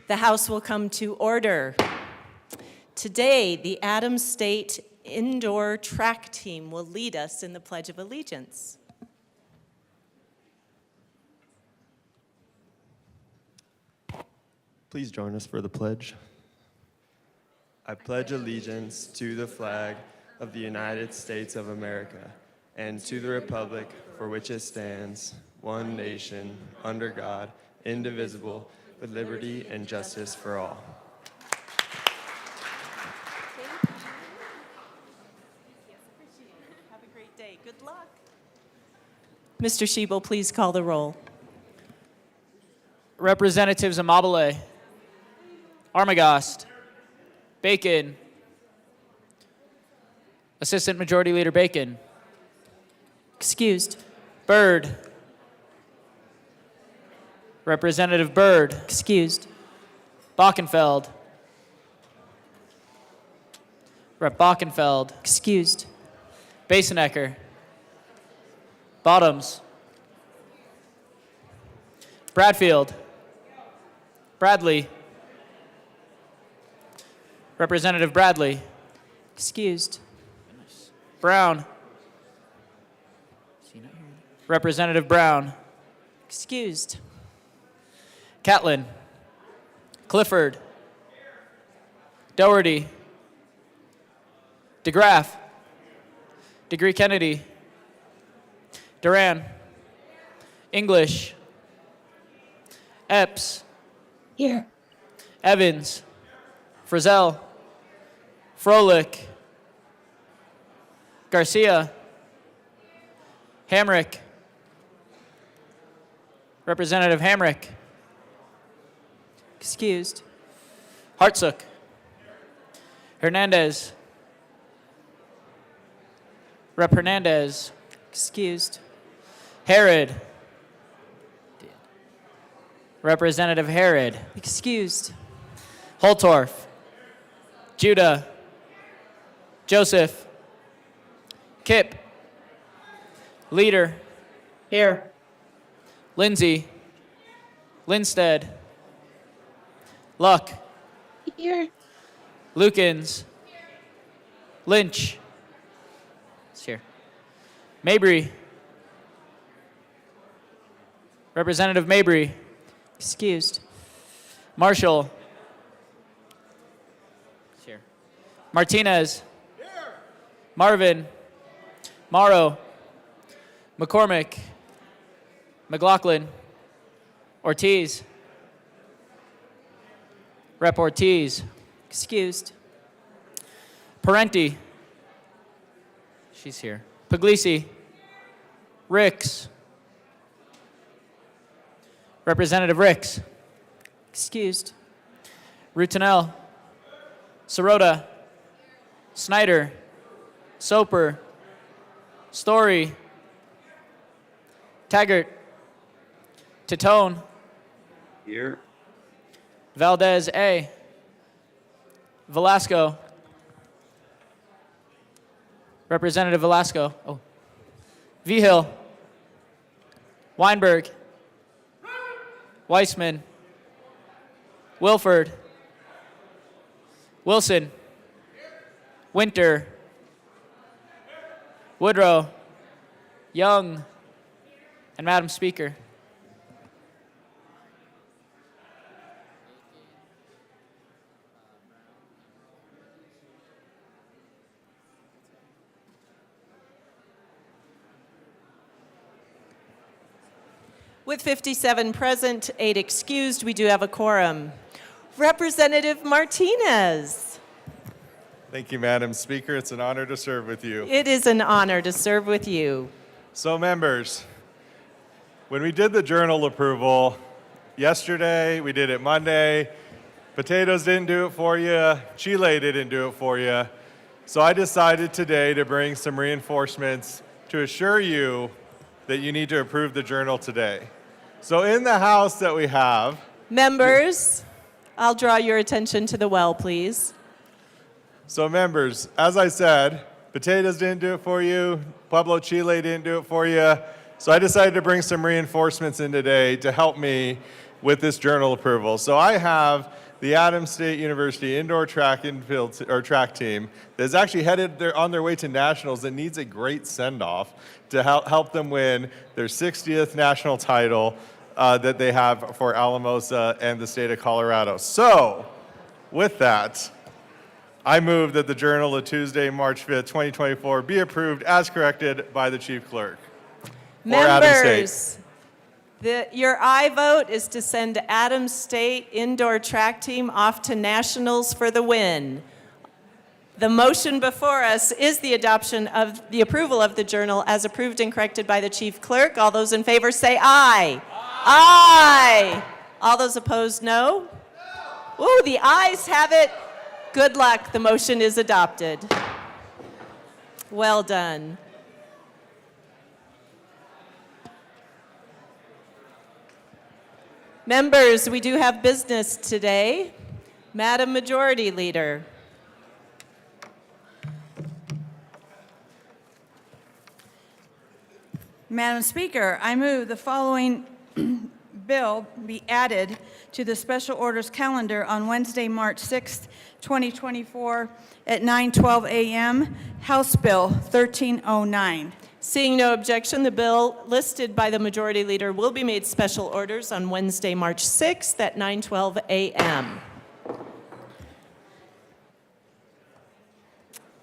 The House will come to order. Today, the Adams State Indoor Track Team will lead us in the Pledge of Allegiance. Please join us for the pledge. I pledge allegiance to the flag of the United States of America and to the republic for which it stands, one nation, under God, indivisible, with liberty and justice for all. Have a great day. Good luck. Mr. Schiebel, please call the roll. Representatives Amabile, Armagost, Bacon, Assistant Majority Leader Bacon, Excused. Byrd, Representative Byrd, Excused. Bockenfeld, Rep. Bockenfeld, Excused. Basenecker, Bottoms, Bradfield, Bradley, Representative Bradley, Excused. Brown, Representative Brown, Excused. Catlin, Clifford, Doherty, DeGraff, Degree Kennedy, Duran, English, Epps, Here. Evans, Frizzell, Froelich, Garcia, Hamrick, Representative Hamrick, Excused. Hartsook, Hernandez, Rep. Hernandez, Excused. Herod, Representative Herod, Excused. Holtorf, Judah, Joseph, Kipp, Leader, Here. Lindsay, Linstead, Luck, Here. Lukens, Lynch, it's here, Mabry, Representative Mabry, Excused. Marshall, it's here, Martinez, Marvin, Morrow, McCormick, McLaughlin, Ortiz, Rep. Ortiz, Excused. Parenti, she's here, Puglisi, Ricks, Representative Ricks, Excused. Rutanel, Sirota, Snyder, Soper, Story, Taggart, Titone, Here. Valdez A, Velasco, Representative Velasco, oh, Vigil, Weinberg, Weissman, Wilford, Wilson, Winter, Woodrow, Young, and Madam Speaker. With 57 present, 8 excused, we do have a quorum. Representative Martinez. Thank you, Madam Speaker. It's an honor to serve with you. It is an honor to serve with you. So, members, when we did the journal approval yesterday, we did it Monday. Potatoes didn't do it for you. Chile didn't do it for you. So I decided today to bring some reinforcements to assure you that you need to approve the journal today. So in the House that we have, Members, I'll draw your attention to the well, please. So members, as I said, potatoes didn't do it for you, Pueblo Chile didn't do it for you, so I decided to bring some reinforcements in today to help me with this journal approval. So I have the Adams State University indoor track and field or track team that's actually headed on their way to nationals that needs a great send-off to help them win their 60th national title that they have for Alamosa and the state of Colorado. So, with that, I move that the Journal of Tuesday, March 5th, 2024 be approved as corrected by the Chief Clerk. For Adams State. Members, your aye vote is to send Adams State indoor track team off to nationals for the win. The motion before us is the adoption of the approval of the journal as approved and corrected by the Chief Clerk. All those in favor say aye. Aye. All those opposed, no? Ooh, the ayes have it. Good luck. The motion is adopted. Well done. Members, we do have business today. Madam Majority Leader. Madam Speaker, I move the following bill be added to the special orders calendar on Wednesday, March 6th, 2024 at 9:12 a.m. House Bill 1309. Seeing no objection, the bill listed by the Majority Leader will be made special orders on Wednesday, March 6th at 9:12 a.m.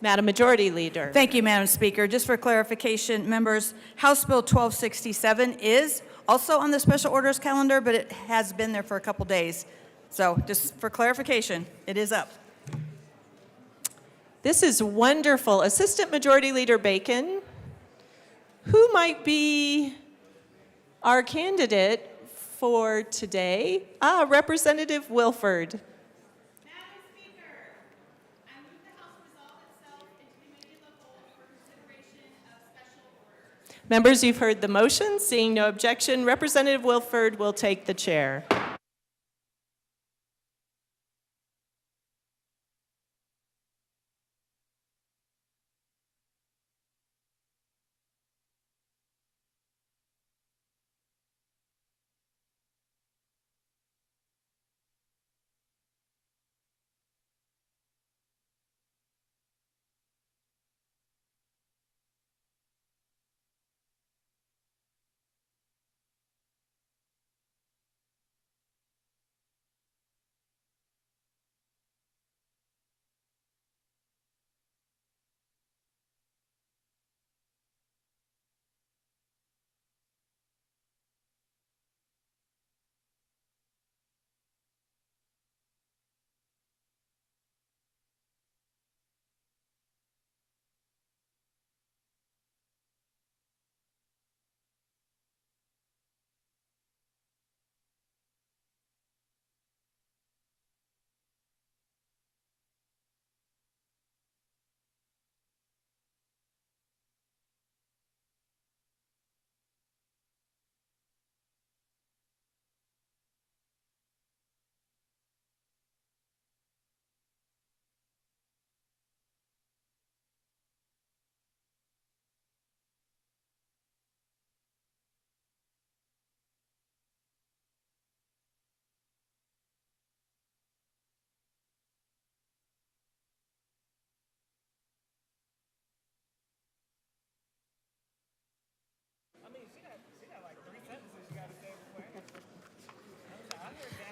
Madam Majority Leader. Thank you, Madam Speaker. Just for clarification, members, House Bill 1267 is also on the special orders calendar, but it has been there for a couple days. So just for clarification, it is up. This is wonderful. Assistant Majority Leader Bacon, who might be our candidate for today? Representative Wilford. Madam Speaker, I move the House resolve itself into committee of the whole for consideration of special orders. Members, you've heard the motion. Seeing no objection, Representative Wilford will take the chair.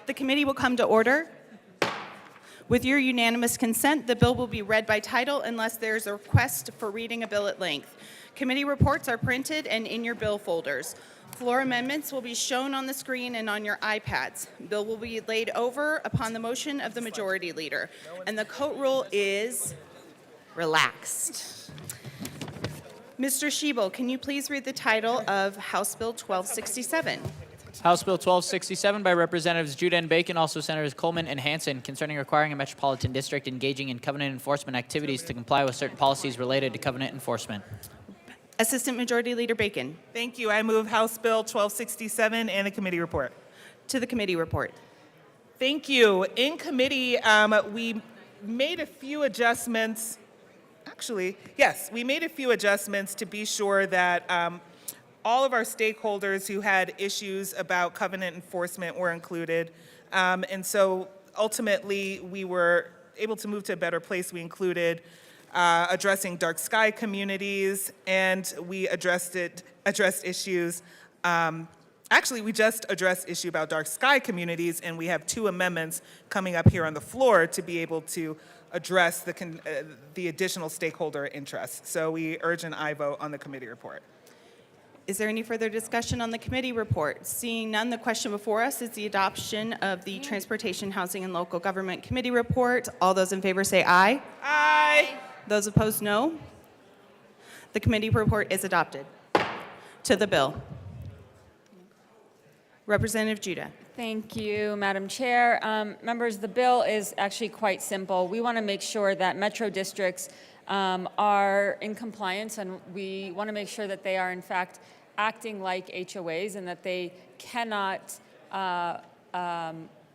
The committee will come to order. With your unanimous consent, the bill will be read by title unless there is a request for reading a bill at length. Committee reports are printed and in your bill folders. Floor amendments will be shown on the screen and on your iPads. Bill will be laid over upon the motion of the Majority Leader, and the court rule is relaxed. Mr. Schiebel, can you please read the title of House Bill 1267? House Bill 1267 by Representatives Judah and Bacon, also Senators Coleman and Hansen, concerning requiring a metropolitan district engaging in covenant enforcement activities to comply with certain policies related to covenant enforcement. Assistant Majority Leader Bacon. Thank you. I move House Bill 1267 and the committee report. To the committee report. Thank you. In committee, we made a few adjustments. Actually, yes, we made a few adjustments to be sure that all of our stakeholders who had issues about covenant enforcement were included. And so ultimately, we were able to move to a better place. We included addressing dark sky communities, and we addressed issues. Actually, we just addressed issue about dark sky communities, and we have 2 amendments coming up here on the floor to be able to address the additional stakeholder interests. So we urge an aye vote on the committee report. Is there any further discussion on the committee report? Seeing none, the question before us is the adoption of the Transportation, Housing, and Local Government Committee report. All those in favor say aye. Aye. Those opposed, no. The committee report is adopted. To the bill. Representative Judah. Thank you, Madam Chair. Members, the bill is actually quite simple. We want to make sure that metro districts are in compliance, and we want to make sure that they are, in fact, acting like HOAs and that they cannot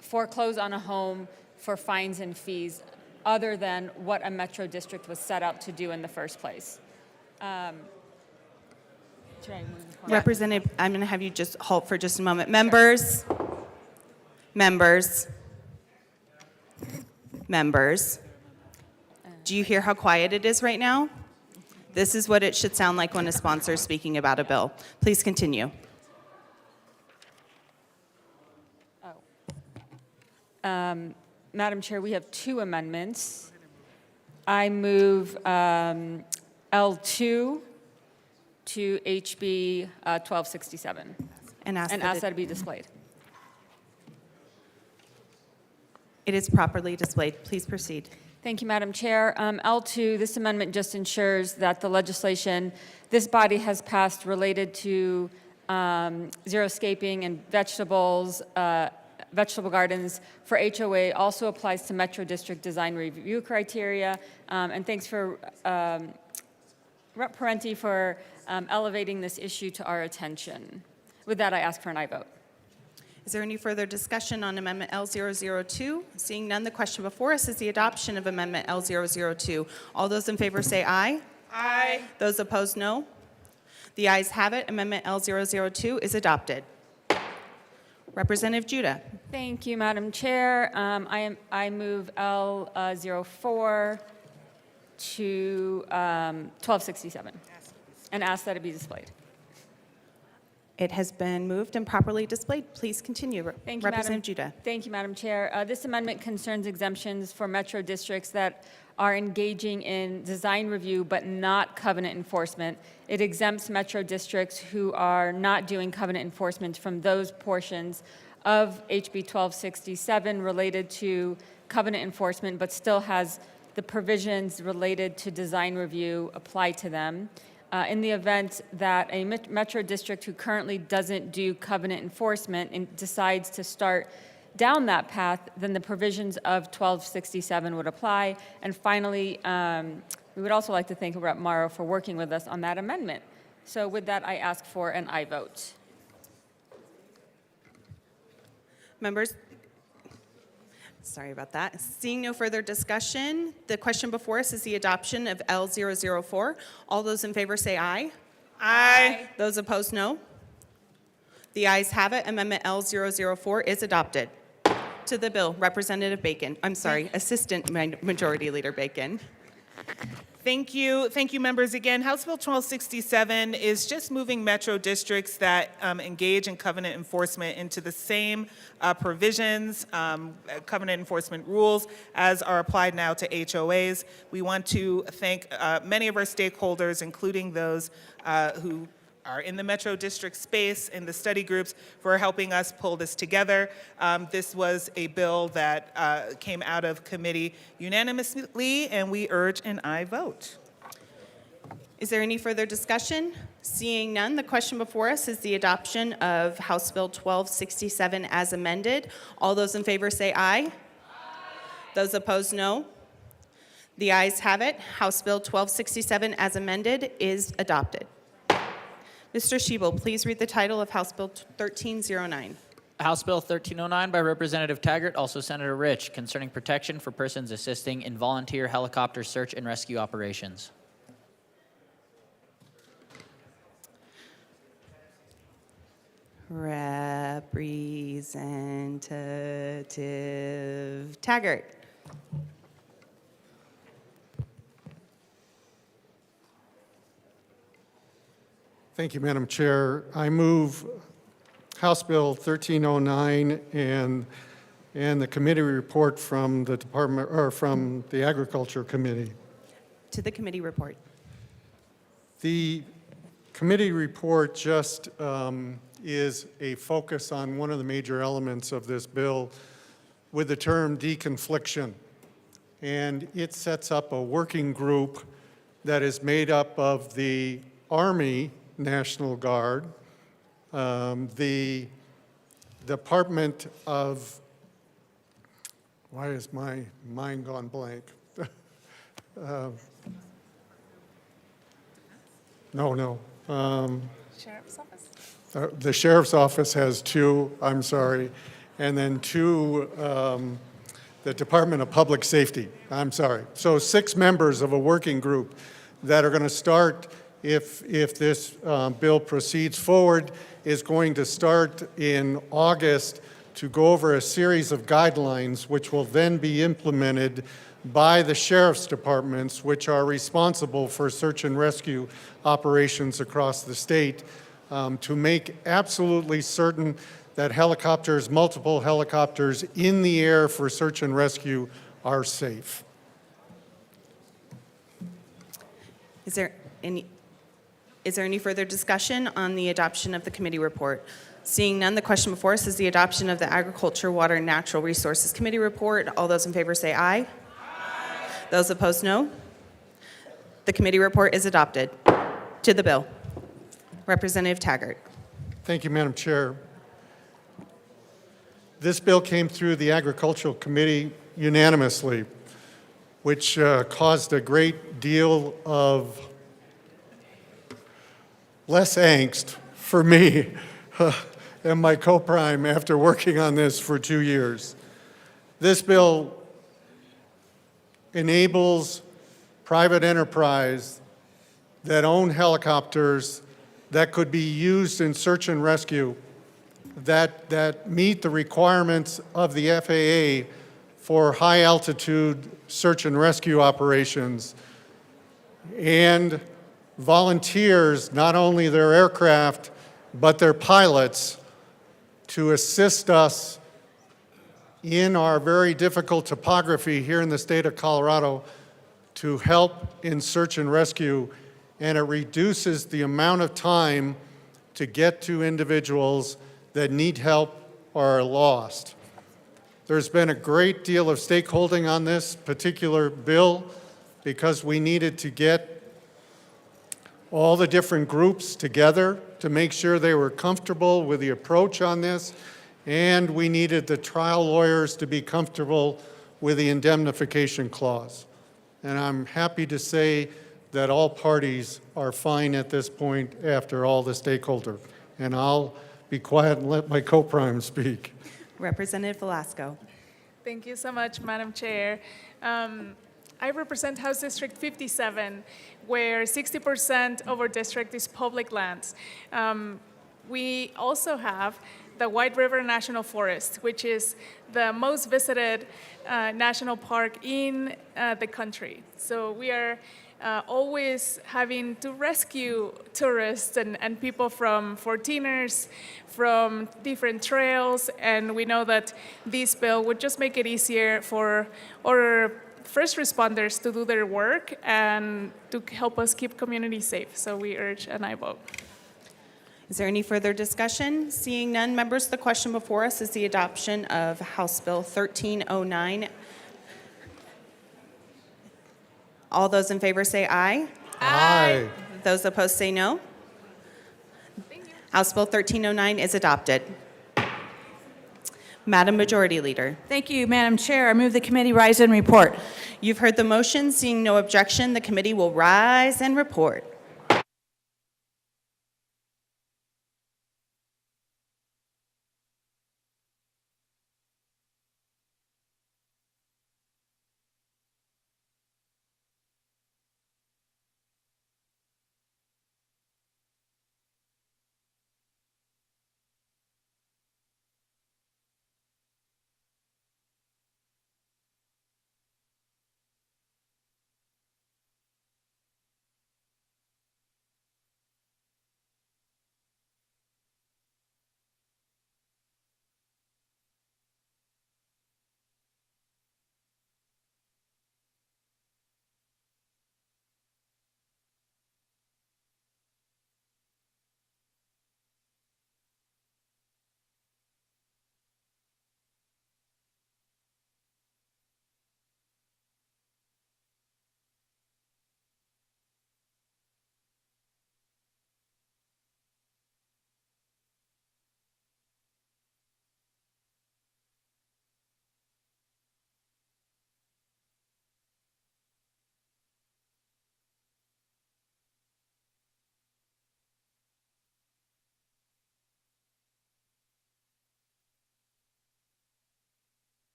foreclose on a home for fines and fees other than what a metro district was set up to do in the first place. Should I move forward? Representative, I'm going to have you just halt for just a moment. Members. Do you hear how quiet it is right now? This is what it should sound like when a sponsor is speaking about a bill. Please continue. Madam Chair, we have 2 amendments. I move L2 to HB 1267 And ask and that ask that it be displayed. it is properly displayed. Please proceed. Thank you, Madam Chair. L2, this amendment just ensures that the legislation this body has passed related to xeriscaping and vegetables, vegetable gardens for HOA also applies to Metro District design review criteria. And thanks for Rep. Parenti for elevating this issue to our attention. With that, I ask for an aye vote. Is there any further discussion on Amendment L002? Seeing none, the question before us is the adoption of Amendment L002. All those in favor say aye. Aye. Those opposed, no. The ayes have it. Amendment L002 is adopted. Representative Judah. Thank you, Madam Chair. I move L04 to 1267 and ask that it be displayed. It has been moved and properly displayed. Please continue. Thank you, Representative Madam. Judah. Thank you, Madam Chair. This amendment concerns exemptions for metro districts that are engaging in design review but not covenant enforcement. It exempts metro districts who are not doing covenant enforcement from those portions of HB 1267 related to covenant enforcement, but still has the provisions related to design review apply to them. In the event that a metro district who currently doesn't do covenant enforcement and decides to start down that path, then the provisions of 1267 would apply. And finally, we would also like to thank Rep. Morrow for working with us on that amendment. So with that, I ask for an aye vote. Members, sorry about that. Seeing no further discussion, the question before us is the adoption of L004. All those in favor say aye. Aye. Those opposed, no. The ayes have it. Amendment L004 is adopted. To the bill, Representative Bacon. I'm sorry, Assistant Majority Leader Bacon. Thank you, members. Again, House Bill 1267 is just moving metro districts that engage in covenant enforcement into the same provisions, covenant enforcement rules as are applied now to HOAs. We want to thank many of our stakeholders, including those who are in the metro district space and the study groups for helping us pull this together. This was a bill that came out of committee unanimously, and we urge an aye vote. Is there any further discussion? Seeing none, the question before us is the adoption of House Bill 1267 as amended. All those in favor say aye. Those opposed, no. The ayes have it. House Bill 1267 as amended is adopted. Mr. Schiebel, please read the title of House Bill 1309. House Bill 1309 by Representative Taggart, also Senator Rich, concerning protection for persons assisting in volunteer helicopter search and rescue operations. Representative Taggart. Thank you, Madam Chair. I move House Bill 1309 and the committee report from the Department, or from the Agriculture Committee. To the committee report. The committee report just is a focus on one of the major elements of this bill with the term deconfliction. And it sets up a working group that is made up of the Army National Guard, the Department of, why is my mind gone blank? No. Sheriff's Office? The Sheriff's Office has two, I'm sorry, and then two, the Department of Public Safety, I'm sorry. So 6 members of a working group that are going to start, if this bill proceeds forward, is going to start in August to go over a series of guidelines which will then be implemented by the sheriff's departments, which are responsible for search and rescue operations across the state, to make absolutely certain that helicopters, multiple helicopters in the air for search and rescue are safe. Is there any further discussion on the adoption of the committee report? Seeing none, the question before us is the adoption of the Agriculture, Water, and Natural Resources Committee report. All those in favor say aye. Aye. Those opposed, no. The committee report is adopted. To the bill. Representative Taggart. Thank you, Madam Chair. This bill came through the Agricultural Committee unanimously, which caused a great deal of less angst for me and my co-prime after working on this for 2 years. This bill enables private enterprise that own helicopters that could be used in search and rescue that meet the requirements of the FAA for high altitude search and rescue operations, and volunteers not only their aircraft but their pilots to assist us in our very difficult topography here in the state of Colorado to help in search and rescue, and it reduces the amount of time to get to individuals that need help or are lost. There's been a great deal of stakeholding on this particular bill because we needed to get all the different groups together to make sure they were comfortable with the approach on this, and we needed the trial lawyers to be comfortable with the indemnification clause. And I'm happy to say that all parties are fine at this point after all the stakeholder. And I'll be quiet and let my co-prime speak. Representative Velasco. Thank you so much, Madam Chair. I represent House District 57, where 60% of our district is public lands. We also have the White River National Forest, which is the most visited national park in the country. So we are always having to rescue tourists and people from 14ers, from different trails, and we know that this bill would just make it easier for our first responders to do their work and to help us keep communities safe. So we urge an aye vote. Is there any further discussion? Seeing none, members, the question before us is the adoption of House Bill 1309. All those in favor say aye. Aye. Those opposed say no. House Bill 1309 is adopted. Madam Majority Leader. Thank you, Madam Chair. I move the committee rise and report. You've heard the motion. Seeing no objection, the committee will rise and report.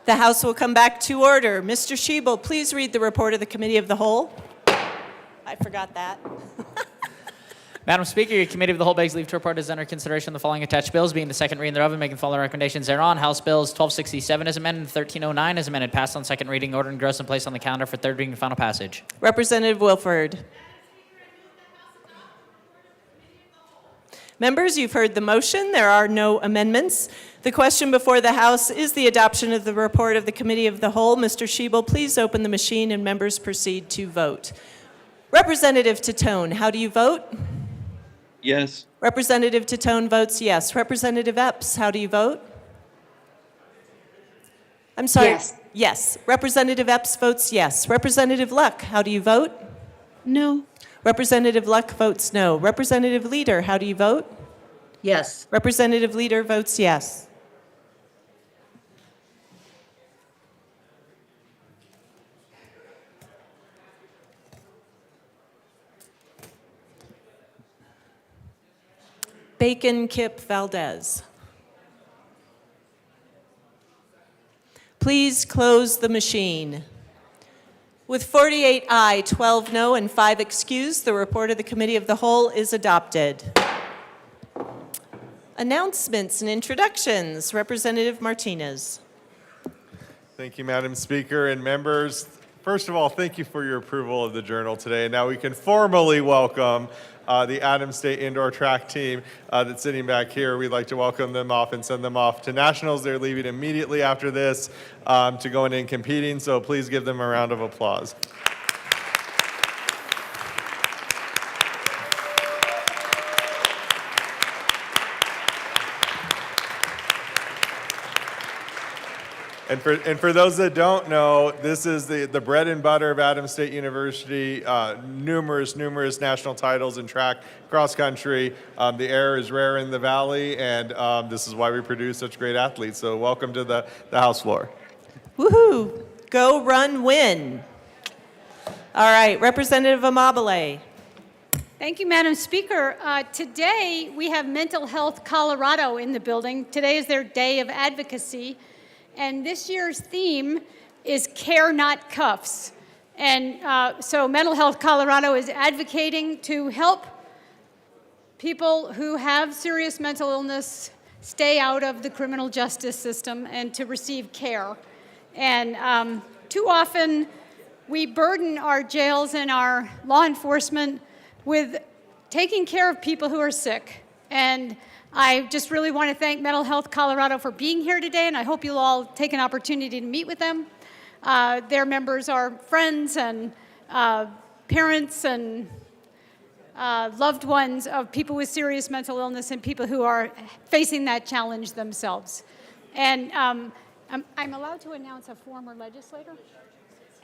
The House will come back to order. Mr. Shebel, please read the report of the Committee of the Whole. I forgot that. Madam Speaker, your Committee of the Whole begs leave to report as under consideration the following attached bills, being the second reading thereof and making the following recommendations thereon. House Bills 1267 as amended, 1309 as amended, passed on second reading, ordered, engrossed, and placed on the calendar for third reading and final passage. Representative Wilford. Members, you've heard the motion. There are no amendments. The question before the House is the adoption of the report of the Committee of the Whole. Mr. Shebel, please open the machine and members proceed to vote. Representative Titone, how do you vote? Yes. Representative Titone votes yes. Representative Epps, how do you vote? I'm sorry. Yes. Yes. Representative Epps votes yes. Representative Luck, how do you vote? No. Representative Luck votes no. Representative Leader, how do you vote? Yes. Representative Leader votes yes. Bacon, Kip, Valdez. Please close the machine. With 48 aye, 12 no, and 5 excused, the report of the Committee of the Whole is adopted. Announcements and introductions. Representative Martinez. Thank you, Madam Speaker and members. First of all, thank you for your approval of the journal today. Now we can formally welcome the Adams State Indoor Track Team that's sitting back here. We'd like to welcome them off and send them off to Nationals. They're leaving immediately after this to go in and competing, so please give them a round of applause. And for those that don't know, this is the bread and butter of Adams State University. Numerous national titles in track, cross country. The air is rare in the valley, and this is why we produce such great athletes. So welcome to the House floor. Woohoo! Go, run, win. All right, Representative Amabile. Thank you, Madam Speaker. Today, we have Mental Health Colorado in the building. Today is their day of advocacy. And this year's theme is Care Not Cuffs. And so Mental Health Colorado is advocating to help people who have serious mental illness stay out of the criminal justice system and to receive care. And too often, we burden our jails and our law enforcement with taking care of people who are sick. And I just really want to thank Mental Health Colorado for being here today, and I hope you'll all take an opportunity to meet with them. Their members are friends and parents and loved ones of people with serious mental illness and people who are facing that challenge themselves. And I'm allowed to announce a former legislator?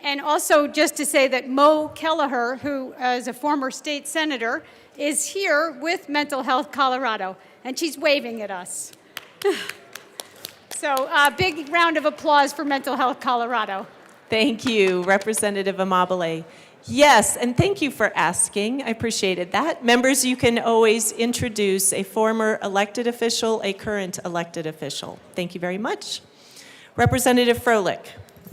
And also just to say that Mo Kelleher, who is a former state senator, is here with Mental Health Colorado, and she's waving at us. So a big round of applause for Mental Health Colorado. Thank you, Representative Amabile. Yes, and thank you for asking. I appreciated that. Members, you can always introduce a former elected official, a current elected official. Thank you very much. Representative Froelich.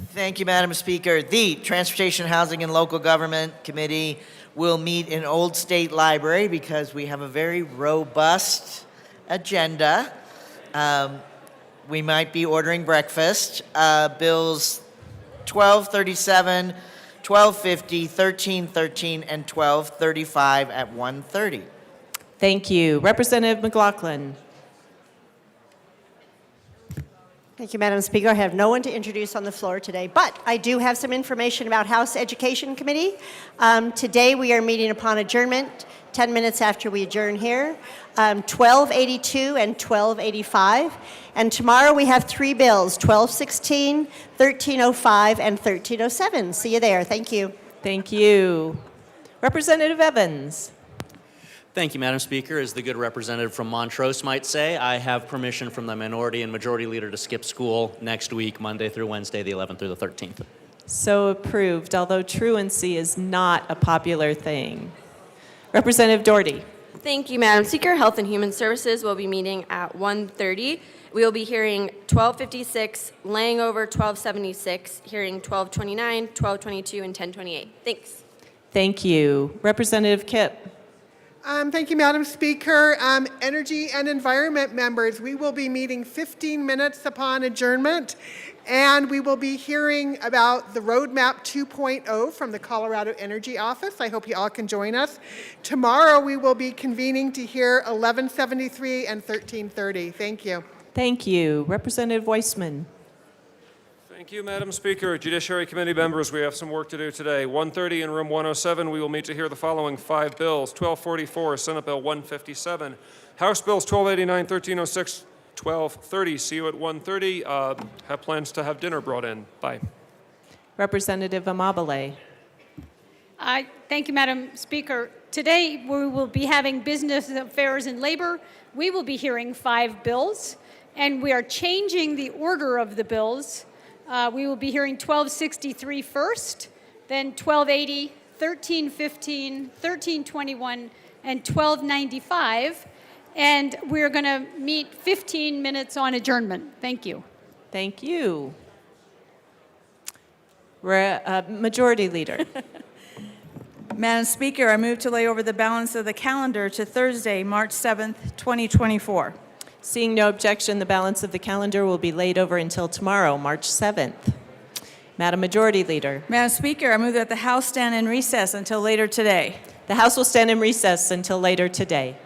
Thank you, Madam Speaker. The Transportation, Housing, and Local Government Committee will meet in Old State Library because we have a very robust agenda. We might be ordering breakfast. Bills 1237, 1250, 1313, and 1235 at 1:30. Thank you. Representative McLaughlin. Thank you, Madam Speaker. I have no one to introduce on the floor today, but I do have some information about House Education Committee. Today we are meeting upon adjournment 10 minutes after we adjourn here, 1282 and 1285. And tomorrow we have 3 bills, 1216, 1305, and 1307. See you there. Thank you. Thank you. Representative Evans. Thank you, Madam Speaker. As the good representative from Montrose might say, I have permission from the minority and majority leader to skip school next week, Monday through Wednesday, the 11th through the 13th. So approved, although truancy is not a popular thing. Representative Doherty. Thank you, Madam Speaker. Health and Human Services will be meeting at 1:30. We will be hearing 1256, laying over 1276, hearing 1229, 1222, and 1028. Thanks. Thank you. Representative Kipp. Thank you, Madam Speaker. Energy and Environment members, we will be meeting 15 minutes upon adjournment, and we will be hearing about the Roadmap 2.0 from the Colorado Energy Office. I hope you all can join us. Tomorrow, we will be convening to hear 1173 and 1330. Thank you. Thank you. Representative Weissman. Thank you, Madam Speaker. Judiciary Committee members, we have some work to do today. 1:30 in room 107, we will meet to hear the following 5 bills. 1244, Senate Bill 157. House Bills 1289, 1306, 1230. See you at 1:30. Have plans to have dinner brought in. Bye. Representative Amabile. Thank you, Madam Speaker. Today, we will be having Business Affairs and Labor. We will be hearing 5 bills, and we are changing the order of the bills. We will be hearing 1263 first, then 1280, 1315, 1321, and 1295. And we're going to meet 15 minutes on adjournment. Thank you. Thank you. Majority Leader. Madam Speaker, I move to lay over the balance of the calendar to Thursday, March 7th, 2024. Seeing no objection, the balance of the calendar will be laid over until tomorrow, March 7th. Madam Majority Leader. Madam Speaker, I move that the House stand in recess until later today. The House will stand in recess until later today.